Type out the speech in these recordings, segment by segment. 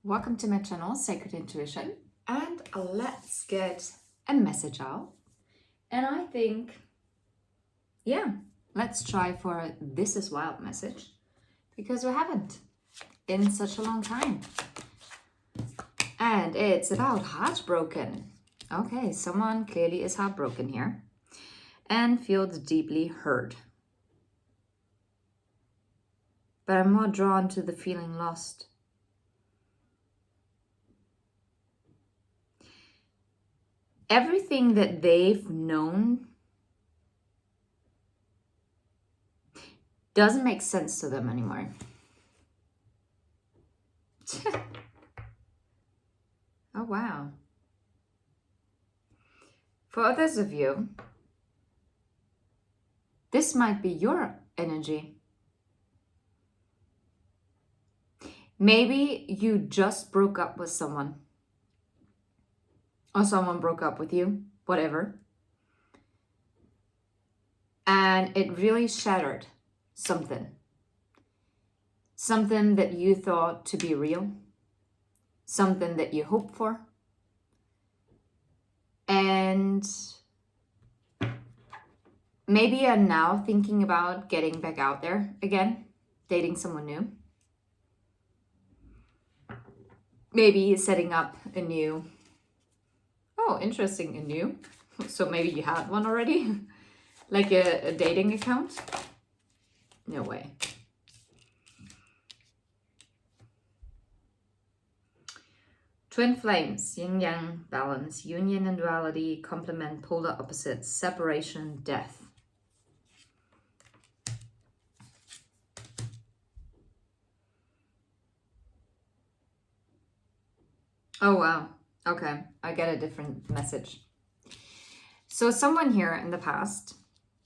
Welcome to my channel, Sacred Intuition, and let's get a message out. And I think, let's try for a This is Wild message, because we haven't in such a long time. And it's about heartbroken. Okay, someone clearly is heartbroken here and feels deeply hurt. But I'm more drawn to the feeling lost. Everything that they've known doesn't make sense to them anymore. Oh, wow. For others of you, this might be your energy. Maybe you just broke up with someone, or someone broke up with you, whatever. And it really shattered something. Something that you thought to be real. Something that you hoped for. And maybe you're now thinking about getting back out there again, dating someone new. Maybe setting up a new, interesting, a new. So maybe you had one already, like a dating account. No way. Twin flames, yin-yang, balance, union and duality, complement, polar opposites, separation, death. Oh, wow. Okay, I get a different message. So someone here in the past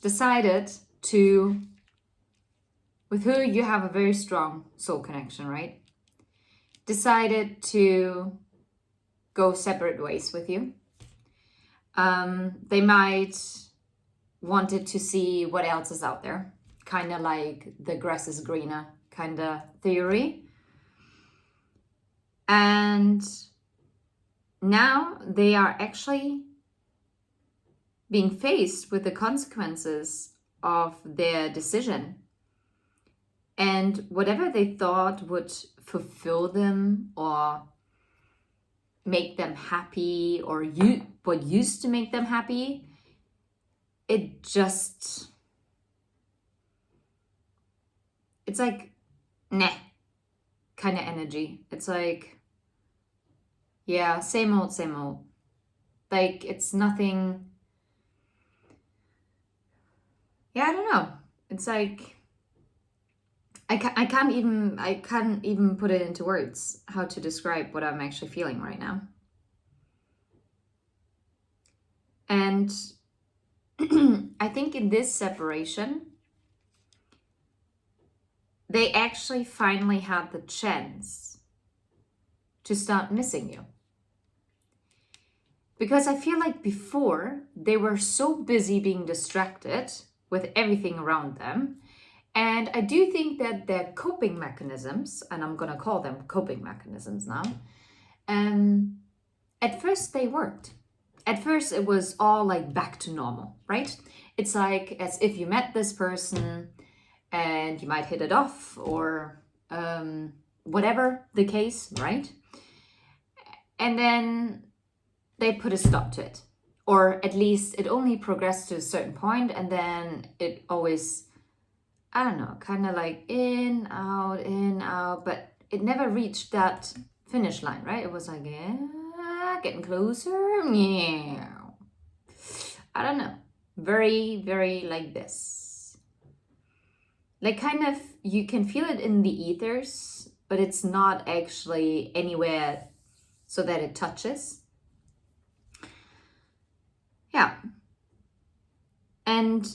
decided to, with who you have a very strong soul connection, right? Decided to go separate ways with you. They might wanted to see what else is out there, kind of like the grass is greener kind of theory. And now they are actually being faced with the consequences of their decision. And whatever they thought would fulfill them or make them happy, or what used to make them happy, it just, it's like, nah, kind of energy. It's like, yeah, same old, same old. Like, it's nothing. Yeah, I don't know. It's like, I can't even put it into words how to describe what I'm actually feeling right now. And I think in this separation, they actually finally had the chance to start missing you. Because I feel like before, they were so busy being distracted with everything around them. And I do think that their coping mechanisms, and I'm going to call them coping mechanisms now, at first they worked. At first it was all like back to normal, right? It's like as if you met this person and you might hit it off, or whatever the case, right? And then they put a stop to it. Or at least it only progressed to a certain point, and then it always, I don't know, kind of like in, out, but it never reached that finish line, right? It was like, yeah, getting closer, yeah. I don't know. Very, very like this. Like kind of, you can feel it in the ethers, but it's not actually anywhere so that it touches. Yeah. And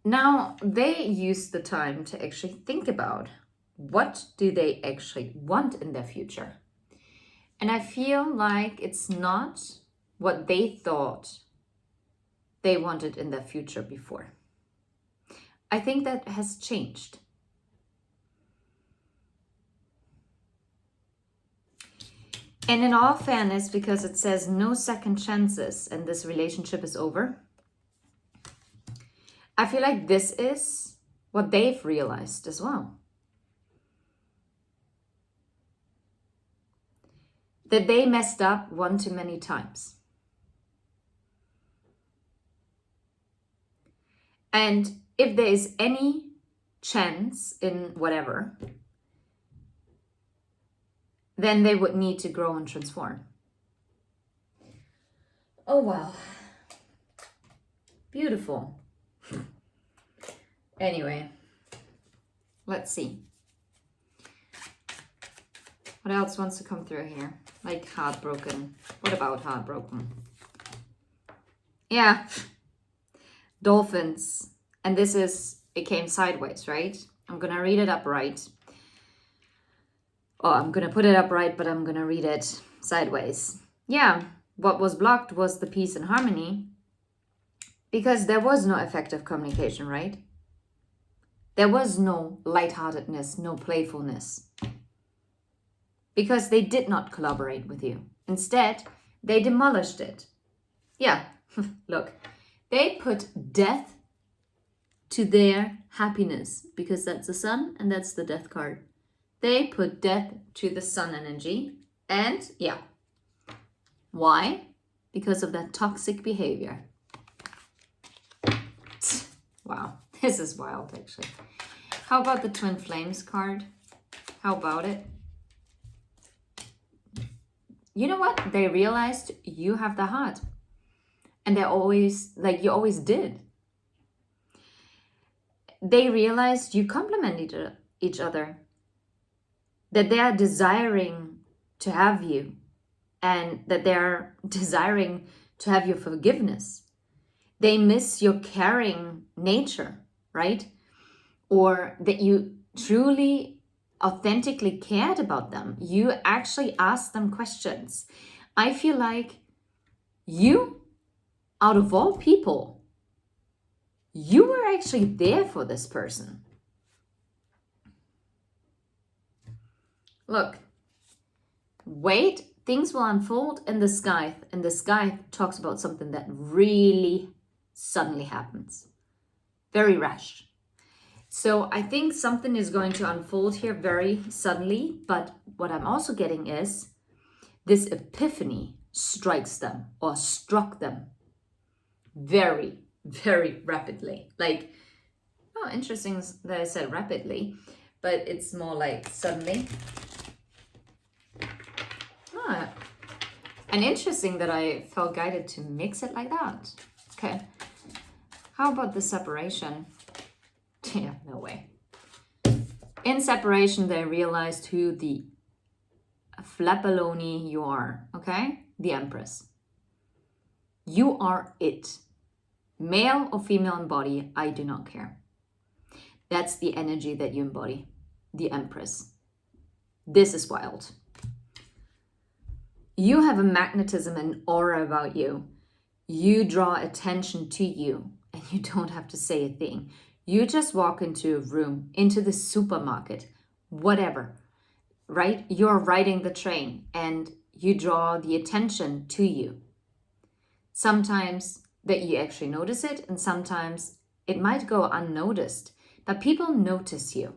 now they use the time to actually think about what do they actually want in their future. And I feel like it's not what they thought they wanted in their future before. I think that has changed. And in all fairness, because it says no second chances and this relationship is over, I feel like this is what they've realized as well. That they messed up one too many times. And if there is any chance in whatever, then they would need to grow and transform. Oh, wow. Beautiful. Anyway, let's see. What else wants to come through here? Like heartbroken. What about heartbroken? Yeah. Dolphins. And this is, it came sideways, right? I'm going to read it upright. Oh, I'm going to put it upright, but I'm going to read it sideways. Yeah. What was blocked was the peace and harmony, because there was no effective communication, right? There was no lightheartedness, no playfulness, because they did not collaborate with you. Instead, they demolished it. Yeah, look, they put death to their happiness, because that's the sun and that's the death card. They put death to the sun energy, and yeah. Why? Because of that toxic behavior. Wow, this is wild, actually. How about the Twin Flames card? How about it? You know what? They realized you have the heart. And they're always, like you always did. They realized you complement each other. That they are desiring to have you. And that they're desiring to have your forgiveness. They miss your caring nature, right? Or that you truly, authentically cared about them. You actually asked them questions. I feel like you, out of all people, you were actually there for this person. Look, wait. Things will unfold in the sky, and the sky talks about something that really suddenly happens. Very rash. So I think something is going to unfold here very suddenly, but what I'm also getting is this epiphany strikes them or struck them very, very rapidly. Like, oh, interesting that I said rapidly, but it's more like suddenly. And interesting that I felt guided to mix it like that. Okay. How about the separation? Yeah, no way. In separation, they realized who the flapaloni you are. Okay? The Empress. You are it. Male or female in body, I do not care. That's the energy that you embody. The Empress. This is wild. You have a magnetism and aura about you. You draw attention to you and you don't have to say a thing. You just walk into a room, into the supermarket, whatever, right? You're riding the train and you draw the attention to you. Sometimes that you actually notice it, and sometimes it might go unnoticed, but people notice you.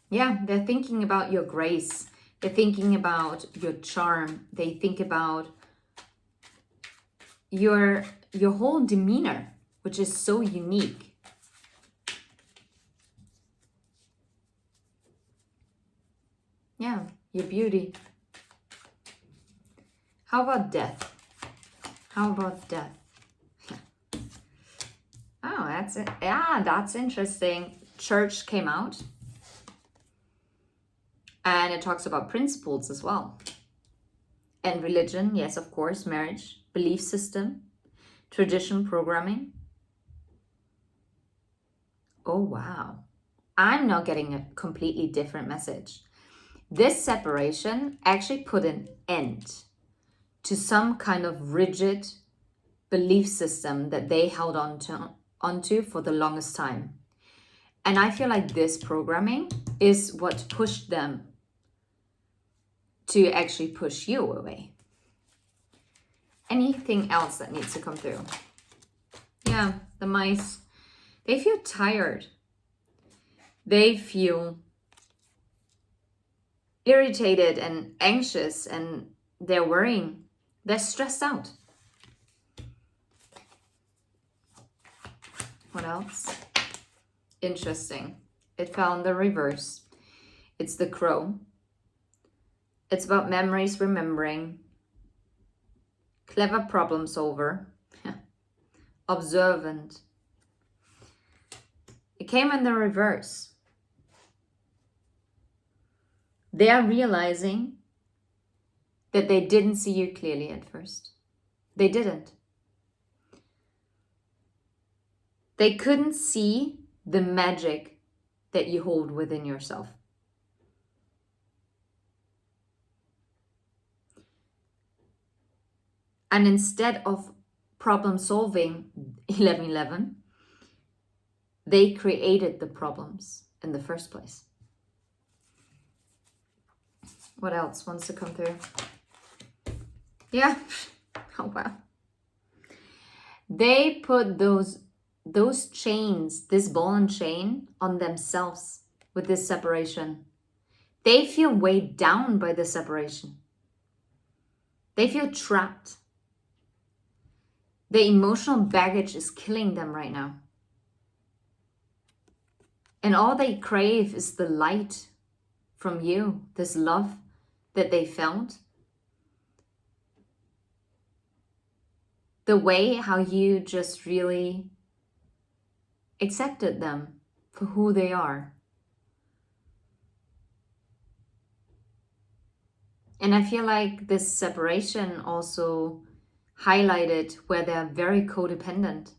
Yeah, they're thinking about your grace. They're thinking about your charm. They think about your whole demeanor, which is so unique. Yeah, your beauty. How about death? How about death? Oh, that's it. Yeah, that's interesting. Church came out. And it talks about principles as well. And religion, yes, of course, marriage, belief system, tradition, programming. Oh, wow. I'm now getting a completely different message. This separation actually put an end to some kind of rigid belief system that they held onto for the longest time. And I feel like this programming is what pushed them to actually push you away. Anything else that needs to come through? Yeah, the mice. They feel tired. They feel irritated and anxious, and they're worrying. They're stressed out. What else? Interesting. It found the reverse. It's the crow. It's about memories, remembering, clever problem solver, observant. It came in the reverse. They are realizing that they didn't see you clearly at first. They didn't. They couldn't see the magic that you hold within yourself. And instead of problem solving 1111, they created the problems in the first place. What else wants to come through? Yeah. Oh, wow. They put those chains, this ball and chain, on themselves with this separation. They feel weighed down by the separation. They feel trapped. The emotional baggage is killing them right now. And all they crave is the light from you, this love that they felt. The way how you just really accepted them for who they are. And I feel like this separation also highlighted where they're very codependent.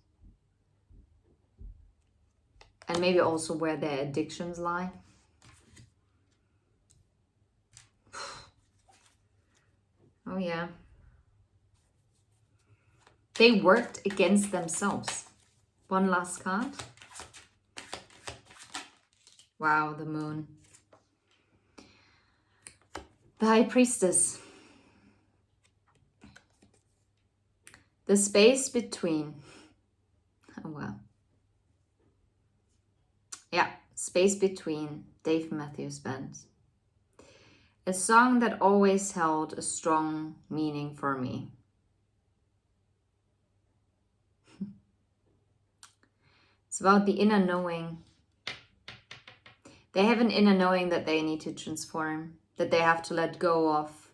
And maybe also where their addictions lie. Oh yeah. They worked against themselves. One last card. Wow, the moon. The High Priestess. The space between. Oh wow. Yeah, Space Between, Dave Matthews Band. A song that always held a strong meaning for me. It's about the inner knowing. They have an inner knowing that they need to transform, that they have to let go of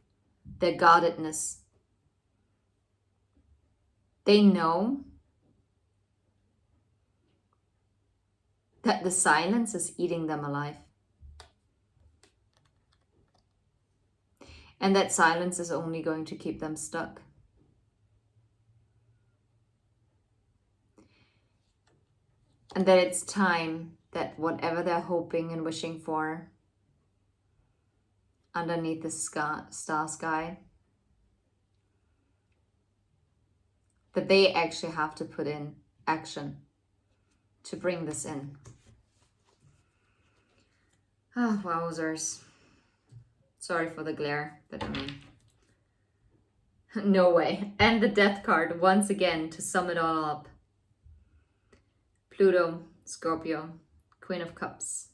their guardedness. They know that the silence is eating them alive. And that silence is only going to keep them stuck. And that it's time that whatever they're hoping and wishing for underneath the star sky, that they actually have to put in action to bring this in. Ah, wowzers. Sorry for the glare, but I mean, no way. And the Death card once again to sum it all up. Pluto, Scorpio, Queen of Cups.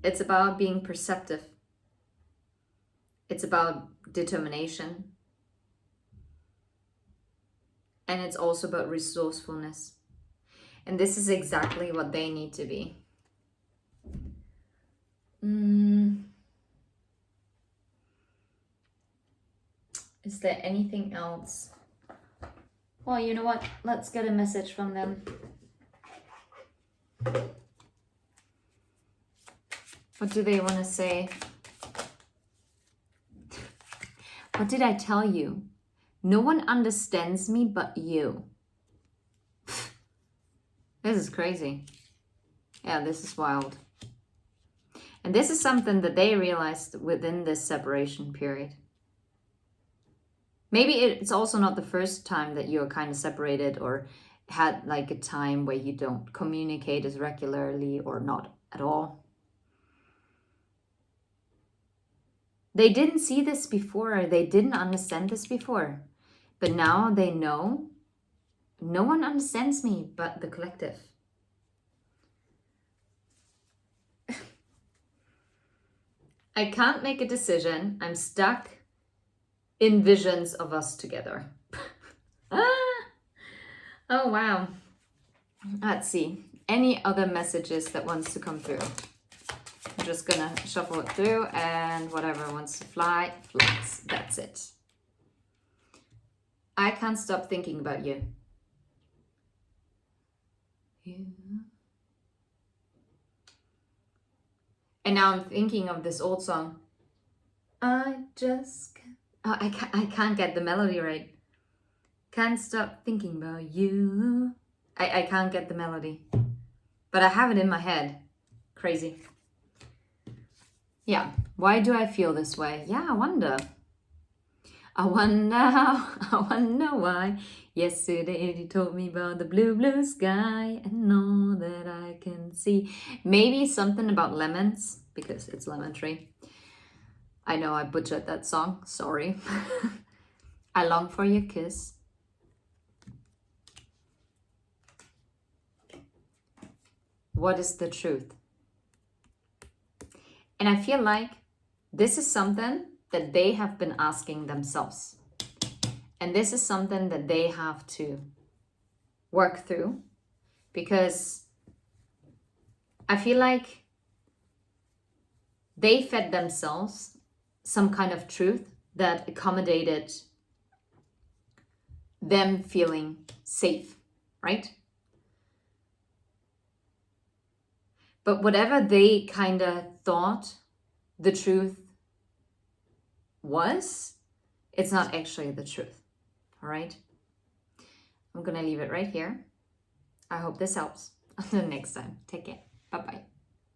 It's about being perceptive. It's about determination. And it's also about resourcefulness. And this is exactly what they need to be. Is there anything else? Well, you know what? Let's get a message from them. What do they want to say? What did I tell you? No one understands me but you. This is crazy. Yeah, this is wild. And this is something that they realized within this separation period. Maybe it's also not the first time that you're kind of separated, or had like a time where you don't communicate as regularly or not at all. They didn't see this before. They didn't understand this before. But now they know no one understands me but the collective. I can't make a decision. I'm stuck in visions of us together. Ah! Oh, wow. Let's see. Any other messages that wants to come through? I'm just gonna shuffle it through, and whatever wants to fly, flies. That's it. I can't stop thinking about you. And now I'm thinking of this old song. I can't get the melody right. Can't stop thinking about you. I can't get the melody. But I have it in my head. Crazy. Yeah. Why do I feel this way? Yeah, I wonder. I wonder why. Yesterday you told me about the blue, blue sky and all that I can see. Maybe something about lemons, because it's lemon tree. I know I butchered that song. Sorry. I long for your kiss. What is the truth? And I feel like this is something that they have been asking themselves. And this is something that they have to work through, because I feel like they fed themselves some kind of truth that accommodated them feeling safe, right? But whatever they kind of thought the truth was, it's not actually the truth, all right? I'm gonna leave it right here. I hope this helps. Until next time, take care. Bye-bye.